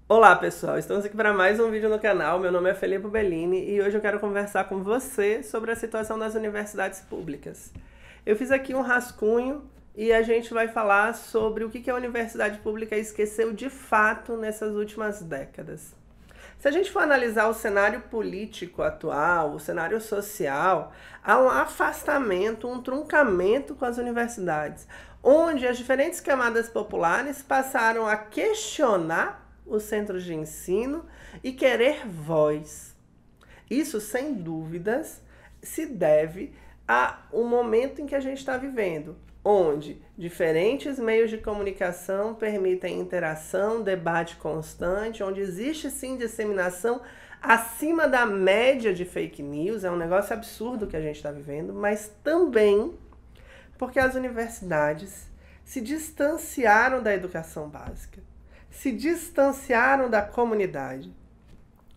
Olá pessoal, estamos aqui para mais um vídeo no canal. Meu nome é Felipe Bellini e hoje eu quero conversar com você sobre a situação das universidades públicas. Eu fiz aqui um rascunho e a gente vai falar sobre o que a universidade pública esqueceu de fato nessas últimas décadas. Se a gente for analisar o cenário político atual, o cenário social, há um afastamento, um truncamento com as universidades, onde as diferentes camadas populares passaram a questionar os centros de ensino e querer voz. Isso, sem dúvidas, se deve ao momento em que a gente está vivendo, onde diferentes meios de comunicação permitem interação, debate constante, onde existe sim disseminação acima da média de fake news, é um negócio absurdo que a gente está vivendo, mas também porque as universidades se distanciaram da educação básica, se distanciaram da comunidade.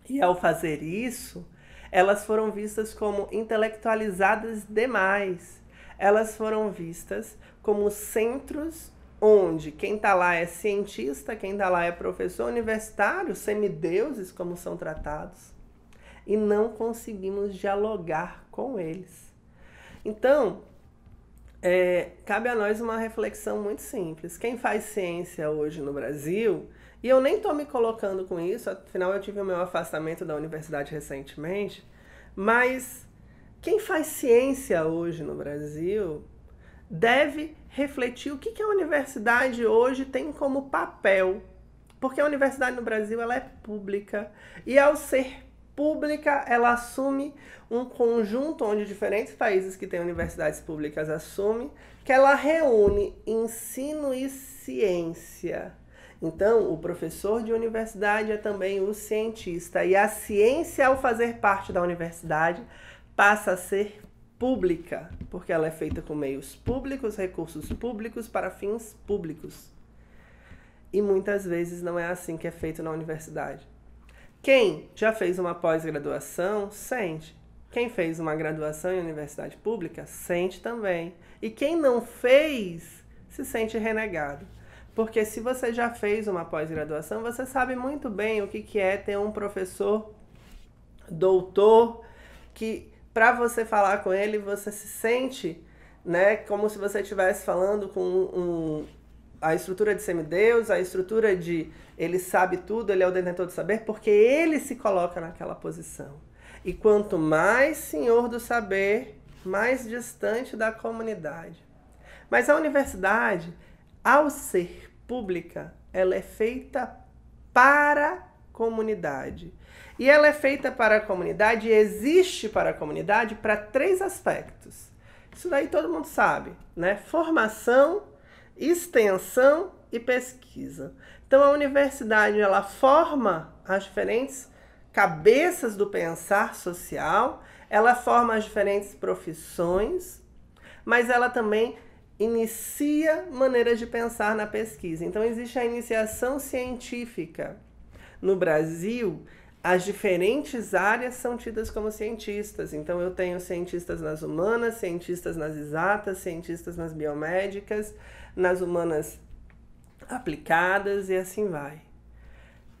E ao fazer isso, elas foram vistas como intelectualizadas demais. Elas foram vistas como centros onde quem está lá é cientista, quem está lá é professor universitário, semideuses como são tratados, e não conseguimos dialogar com eles. Então, cabe a nós uma reflexão muito simples. Quem faz ciência hoje no Brasil, e eu nem estou me colocando com isso, afinal eu tive o meu afastamento da universidade recentemente, mas quem faz ciência hoje no Brasil deve refletir o que a universidade hoje tem como papel. Porque a universidade no Brasil ela é pública, e ao ser pública, ela assume um conjunto onde diferentes países que têm universidades públicas assumem que ela reúne ensino e ciência. Então, o professor de universidade é também o cientista, e a ciência, ao fazer parte da universidade, passa a ser pública, porque ela é feita com meios públicos, recursos públicos, para fins públicos. E muitas vezes não é assim que é feito na universidade. Quem já fez uma pós-graduação, sente. Quem fez uma graduação em universidade pública, sente também. E quem não fez, se sente renegado. Porque se você já fez uma pós-graduação, você sabe muito bem o que é ter um professor doutor que, para você falar com ele, você se sente, né, como se você estivesse falando com a estrutura de semideus, a estrutura de ele sabe tudo, ele é o detentor do saber, porque ele se coloca naquela posição. E quanto mais senhor do saber, mais distante da comunidade. Mas a universidade, ao ser pública, ela é feita para a comunidade. E ela é feita para a comunidade e existe para a comunidade para 3 aspectos. Isso daí todo mundo sabe, né? Formação, extensão e pesquisa. Então a universidade ela forma as diferentes cabeças do pensar social, ela forma as diferentes profissões, mas ela também inicia maneiras de pensar na pesquisa. Então existe a iniciação científica. No Brasil, as diferentes áreas são tidas como cientistas. Então eu tenho cientistas nas humanas, cientistas nas exatas, cientistas nas biomédicas, nas humanas aplicadas e assim vai.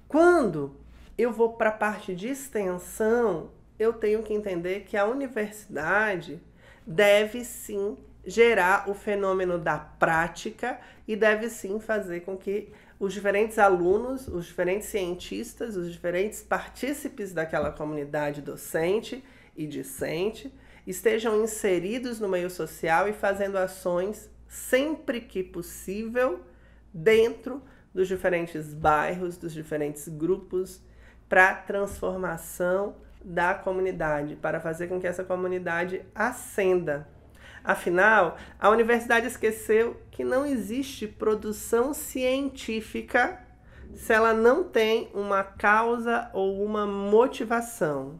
Quando eu vou para a parte de extensão, eu tenho que entender que a universidade deve sim gerar o fenômeno da prática e deve sim fazer com que os diferentes alunos, os diferentes cientistas, os diferentes partícipes daquela comunidade docente e discente estejam inseridos no meio social e fazendo ações sempre que possível dentro dos diferentes bairros, dos diferentes grupos, para a transformação da comunidade, para fazer com que essa comunidade ascenda. Afinal, a universidade esqueceu que não existe produção científica se ela não tem uma causa ou uma motivação.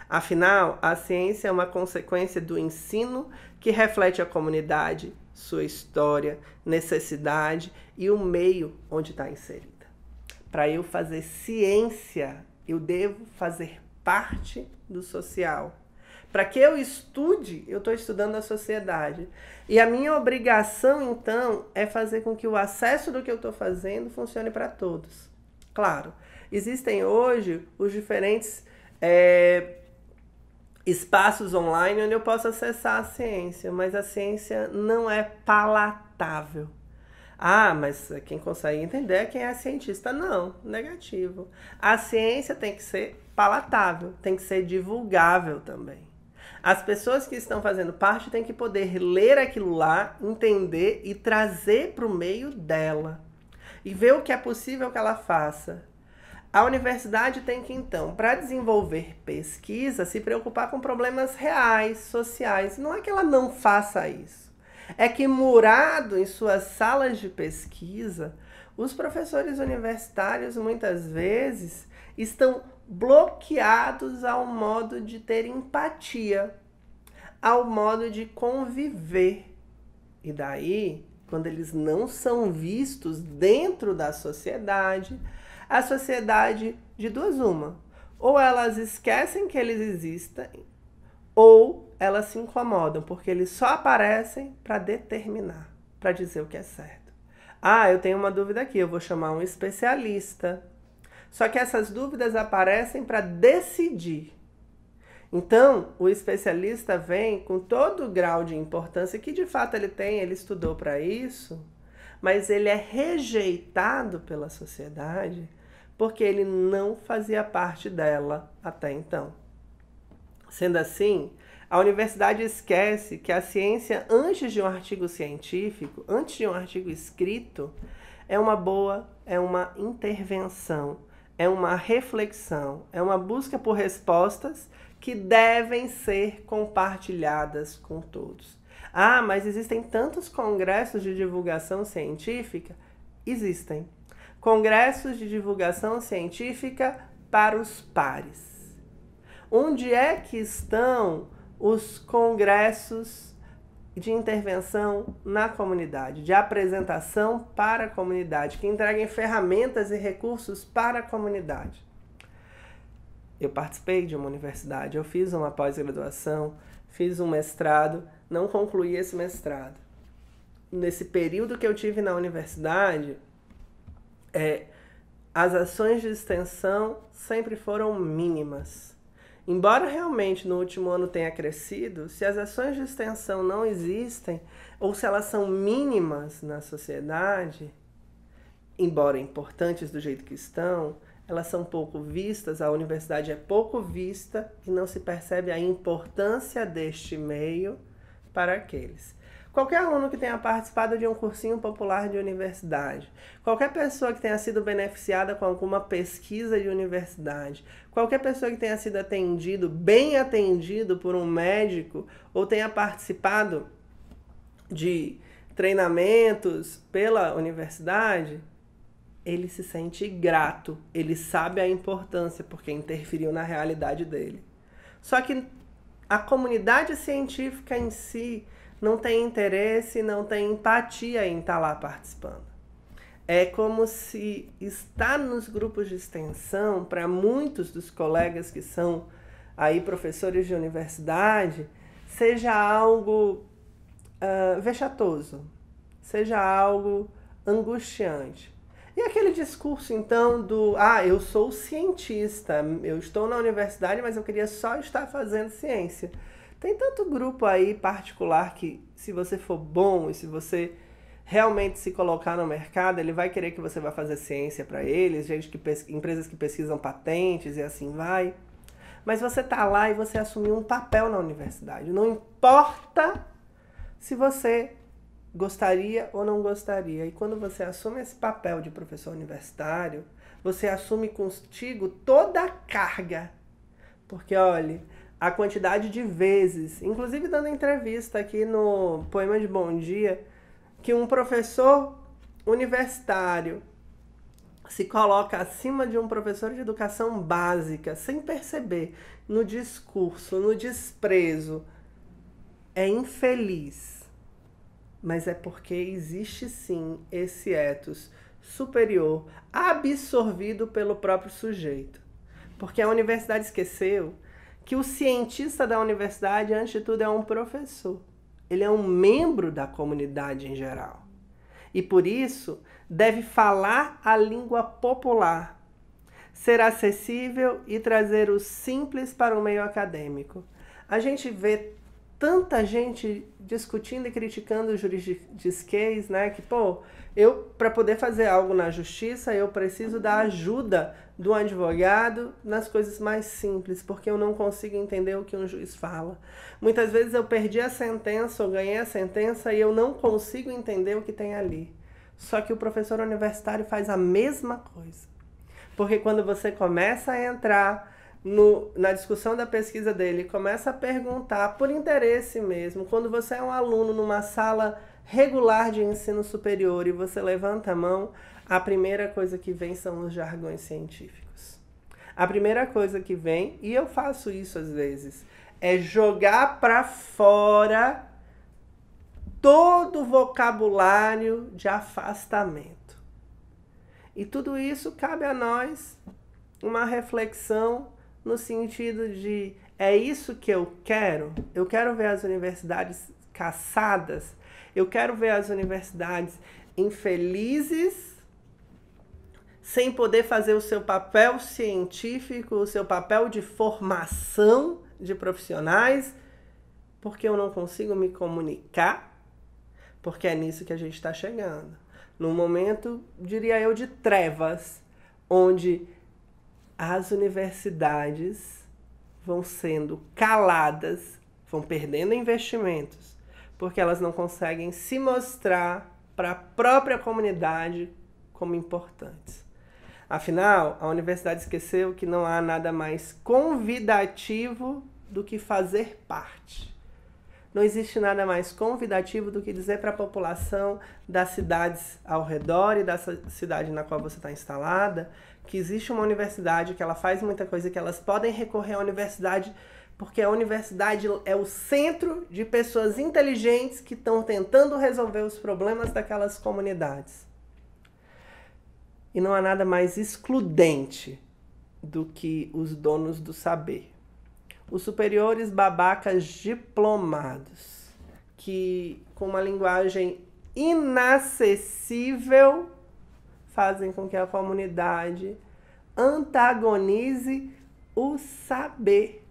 Afinal, a ciência é uma consequência do ensino que reflete a comunidade, sua história, necessidade e o meio onde está inserida. Para eu fazer ciência, eu devo fazer parte do social. Para que eu estude, eu estou estudando a sociedade. E a minha obrigação, então, é fazer com que o acesso do que eu estou fazendo funcione para todos. Claro, existem hoje os diferentes espaços online onde eu posso acessar a ciência, mas a ciência não é palatável. Ah, mas quem consegue entender é quem é cientista. Não, negativo. A ciência tem que ser palatável, tem que ser divulgável também. As pessoas que estão fazendo parte têm que poder ler aquilo lá, entender e trazer para o meio dela. E ver o que é possível que ela faça. A universidade tem que, então, para desenvolver pesquisa, se preocupar com problemas reais, sociais. Não é que ela não faça isso. É que, murado em suas salas de pesquisa, os professores universitários, muitas vezes, estão bloqueados ao modo de ter empatia, ao modo de conviver. E daí, quando eles não são vistos dentro da sociedade, a sociedade, de duas uma, ou elas esquecem que eles existem, ou elas se incomodam, porque eles só aparecem para determinar, para dizer o que é certo. Ah, eu tenho uma dúvida aqui, eu vou chamar um especialista. Só que essas dúvidas aparecem para decidir. Então, o especialista vem com todo o grau de importância que de fato ele tem, ele estudou para isso, mas ele é rejeitado pela sociedade porque ele não fazia parte dela até então. Sendo assim, a universidade esquece que a ciência, antes de um artigo científico, antes de um artigo escrito, é uma intervenção, é uma reflexão, é uma busca por respostas que devem ser compartilhadas com todos. Ah, mas existem tantos congressos de divulgação científica? Existem. Congressos de divulgação científica para os pares. Onde é que estão os congressos de intervenção na comunidade, de apresentação para a comunidade, que entreguem ferramentas e recursos para a comunidade? Eu participei de uma universidade, eu fiz uma pós-graduação, fiz um mestrado, não concluí esse mestrado. Nesse período que eu tive na universidade, as ações de extensão sempre foram mínimas. Embora realmente no último ano tenha crescido, se as ações de extensão não existem, ou se elas são mínimas na sociedade, embora importantes do jeito que estão, elas são pouco vistas, a universidade é pouco vista e não se percebe a importância deste meio para aqueles. Qualquer aluno que tenha participado de um cursinho popular de universidade, qualquer pessoa que tenha sido beneficiada com alguma pesquisa de universidade, qualquer pessoa que tenha sido atendido, bem atendido por um médico, ou tenha participado de treinamentos pela universidade, ele se sente grato, ele sabe a importância, porque interferiu na realidade dele. Só que a comunidade científica em si não tem interesse, não tem empatia em estar lá participando. É como se estar nos grupos de extensão, para muitos dos colegas que são aí professores de universidade, seja algo vexatoso, seja algo angustiante. E aquele discurso, então, eu sou cientista, eu estou na universidade, mas eu queria só estar fazendo ciência. Tem tanto grupo aí particular que, se você for bom e se você realmente se colocar no mercado, ele vai querer que você vá fazer ciência para eles, empresas que pesquisam patentes e assim vai. Mas você tá lá e você assumiu um papel na universidade. Não importa se você gostaria ou não gostaria. E quando você assume esse papel de professor universitário, você assume contigo toda a carga. Porque, olha, a quantidade de vezes, inclusive dando entrevista aqui no Poema de Bom Dia, que um professor universitário se coloca acima de um professor de educação básica, sem perceber, no discurso, no desprezo, é infeliz. Mas é porque existe sim esse ethos superior, absorvido pelo próprio sujeito. Porque a universidade esqueceu que o cientista da universidade, antes de tudo, é um professor. Ele é um membro da comunidade em geral. E por isso, deve falar a língua popular. ser acessível e trazer o simples para o meio acadêmico. A gente vê tanta gente discutindo e criticando o juridiquês, né? Que, para poder fazer algo na justiça, eu preciso da ajuda do advogado nas coisas mais simples, porque eu não consigo entender o que um juiz fala. Muitas vezes eu perdi a sentença ou ganhei a sentença e eu não consigo entender o que tem ali. Só que o professor universitário faz a mesma coisa. Porque quando você começa a entrar na discussão da pesquisa dele, começa a perguntar por interesse mesmo, quando você é um aluno numa sala regular de ensino superior e você levanta a mão, a primeira coisa que vem são os jargões científicos. A primeira coisa que vem, e eu faço isso às vezes, é jogar para fora todo o vocabulário de afastamento. E tudo isso cabe a nós uma reflexão no sentido de, é isso que eu quero? Eu quero ver as universidades caçadas? Eu quero ver as universidades infelizes, sem poder fazer o seu papel científico, o seu papel de formação de profissionais, porque eu não consigo me comunicar? Porque é nisso que a gente está chegando. Num momento, diria eu, de trevas, onde as universidades vão sendo caladas, vão perdendo investimentos, porque elas não conseguem se mostrar para a própria comunidade como importantes. Afinal, a universidade esqueceu que não há nada mais convidativo do que fazer parte. Não existe nada mais convidativo do que dizer para a população das cidades ao redor e dessa cidade na qual você está instalada que existe uma universidade, que ela faz muita coisa, que elas podem recorrer à universidade, porque a universidade é o centro de pessoas inteligentes que estão tentando resolver os problemas daquelas comunidades. E não há nada mais excludente do que os donos do saber. Os superiores babacas diplomados, que com uma linguagem inacessível fazem com que a comunidade antagonize o saber.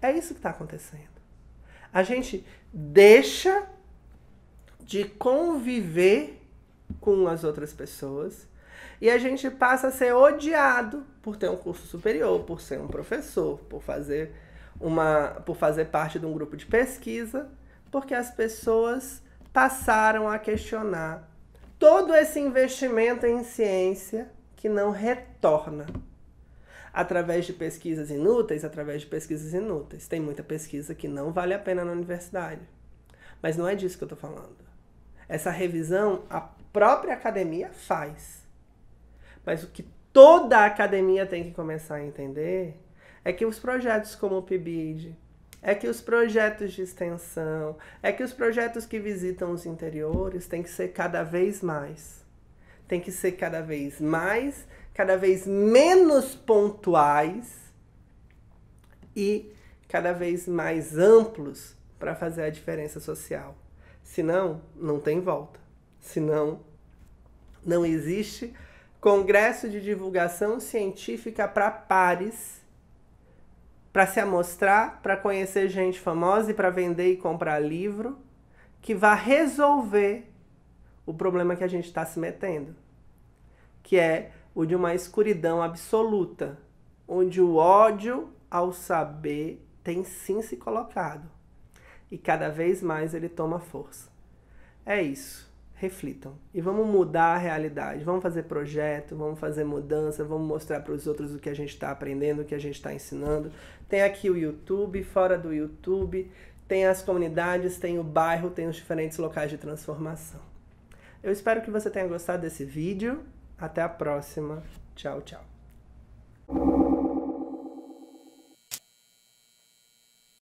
É isso que está acontecendo. A gente deixa de conviver com as outras pessoas e a gente passa a ser odiado por ter um curso superior, por ser um professor, por fazer parte de um grupo de pesquisa, porque as pessoas passaram a questionar todo esse investimento em ciência que não retorna através de pesquisas inúteis, Tem muita pesquisa que não vale a pena na universidade. Mas não é disso que eu estou falando. Essa revisão a própria academia faz. Mas o que toda a academia tem que começar a entender é que os projetos como o PIBID, é que os projetos de extensão, é que os projetos que visitam os interiores têm que ser cada vez mais. Tem que ser cada vez mais, cada vez menos pontuais e cada vez mais amplos para fazer a diferença social. Senão, não tem volta. Senão, não existe congresso de divulgação científica para pares, para se amostrar, para conhecer gente famosa e para vender e comprar livro, que vai resolver o problema que a gente está se metendo, que é o de uma escuridão absoluta, onde o ódio ao saber tem sim se colocado e cada vez mais ele toma força. É isso. Reflitam. E vamos mudar a realidade. Vamos fazer projeto, vamos fazer mudança, vamos mostrar para os outros o que a gente está aprendendo, o que a gente está ensinando. Tem aqui o YouTube, fora do YouTube, tem as comunidades, tem o bairro, tem os diferentes locais de transformação. Eu espero que você tenha gostado desse vídeo. Até a próxima. Tchau, tchau.